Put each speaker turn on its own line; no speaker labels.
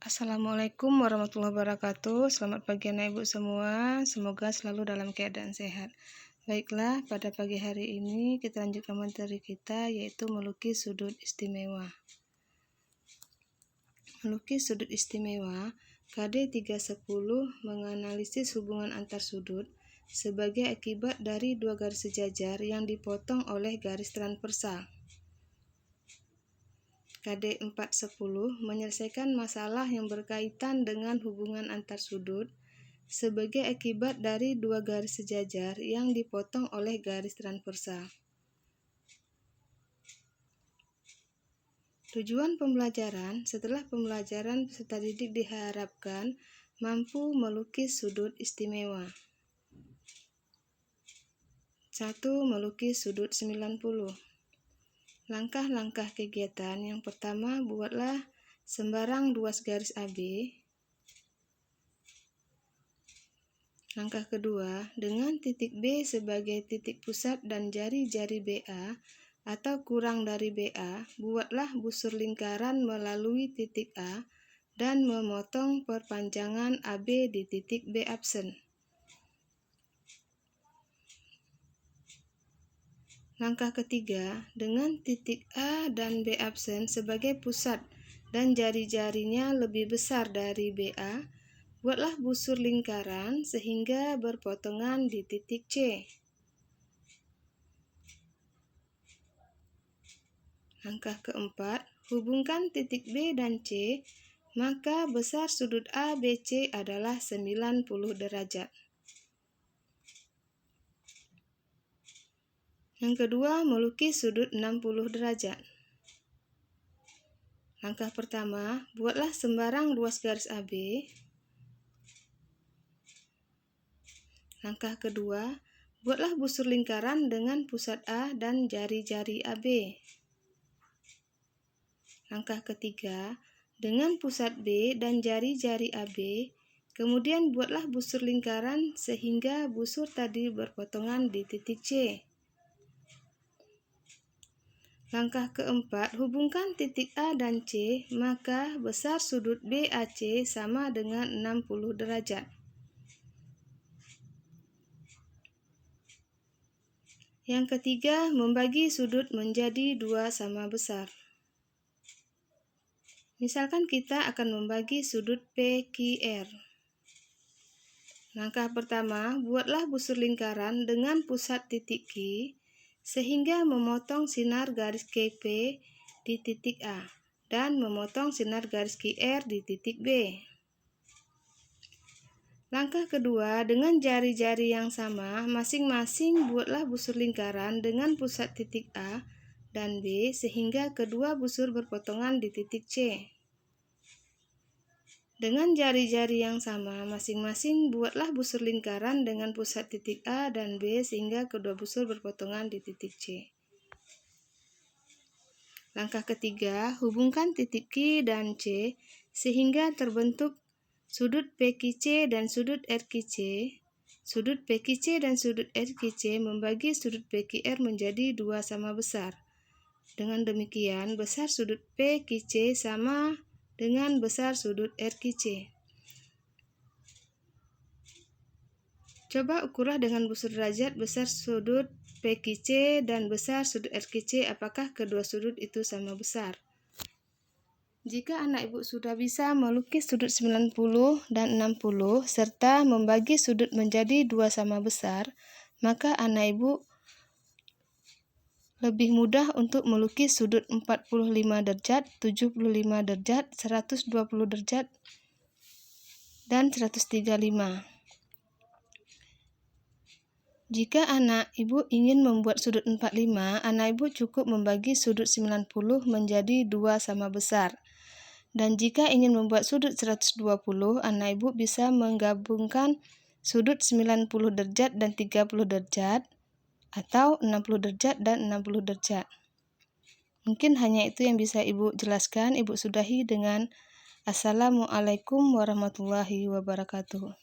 Assalamualaikum warahmatullahi wabarakatuh. Selamat pagi anak ibu semua. Semoga selalu dalam keadaan sehat. Baiklah, pada pagi hari ini kita lanjutkan materi kita, yaitu melukis sudut istimewa. Melukis sudut istimewa, KD 310 menganalisis hubungan antar sudut sebagai akibat dari dua garis sejajar yang dipotong oleh garis transversal. KD 410 menyelesaikan masalah yang berkaitan dengan hubungan antar sudut sebagai akibat dari dua garis sejajar yang dipotong oleh garis transversal. Tujuan pembelajaran: setelah pembelajaran peserta didik diharapkan mampu melukis sudut istimewa. 1. Melukis sudut 90. Langkah-langkah kegiatan: yang pertama, buatlah sembarang luas garis AB. Langkah kedua, dengan titik B sebagai titik pusat dan jari-jari BA atau kurang dari BA, buatlah busur lingkaran melalui titik A dan memotong perpanjangan AB di titik B absen. Langkah ketiga, dengan titik A dan B absen sebagai pusat dan jari-jarinya lebih besar dari BA, buatlah busur lingkaran sehingga berpotongan di titik C. Langkah keempat, hubungkan titik B dan C, maka besar sudut ABC adalah 90 derajat. Yang kedua, melukis sudut 60 derajat. Langkah pertama, buatlah sembarang luas garis AB. Langkah kedua, buatlah busur lingkaran dengan pusat A dan jari-jari AB. Langkah ketiga, dengan pusat B dan jari-jari AB, kemudian buatlah busur lingkaran sehingga busur tadi berpotongan di titik C. Langkah keempat, hubungkan titik A dan C, maka besar sudut BAC sama dengan 60 derajat. Yang ketiga, membagi sudut menjadi dua sama besar. Misalkan kita akan membagi sudut PQR. Langkah pertama, buatlah busur lingkaran dengan pusat titik Q, sehingga memotong sinar garis KP di titik A dan memotong sinar garis QR di titik B. Langkah kedua, dengan jari-jari yang sama, masing-masing buatlah busur lingkaran dengan pusat titik A dan B sehingga kedua busur berpotongan di titik C. Dengan jari-jari yang sama, masing-masing buatlah busur lingkaran dengan pusat titik A dan B sehingga kedua busur berpotongan di titik C. Langkah ketiga, hubungkan titik Q dan C sehingga terbentuk sudut PQC dan sudut RQC. Sudut PQC dan sudut RQC membagi sudut PQR menjadi dua sama besar. Dengan demikian, besar sudut PQC sama dengan besar sudut RQC. Coba ukurlah dengan busur derajat besar sudut PQC dan besar sudut RQC, apakah kedua sudut itu sama besar. Jika anak ibu sudah bisa melukis sudut 90 dan 60 serta membagi sudut menjadi dua sama besar, maka anak ibu lebih mudah untuk melukis sudut 45 derajat, 75 derajat, 120 derajat, dan 135. Jika anak ibu ingin membuat sudut 45, anak ibu cukup membagi sudut 90 menjadi dua sama besar. Dan jika ingin membuat sudut 120, anak ibu bisa menggabungkan sudut 90 derajat dan 30 derajat atau 60 derajat dan 60 derajat. Mungkin hanya itu yang bisa ibu jelaskan. Ibu sudahi dengan Assalamualaikum warahmatullahi wabarakatuh.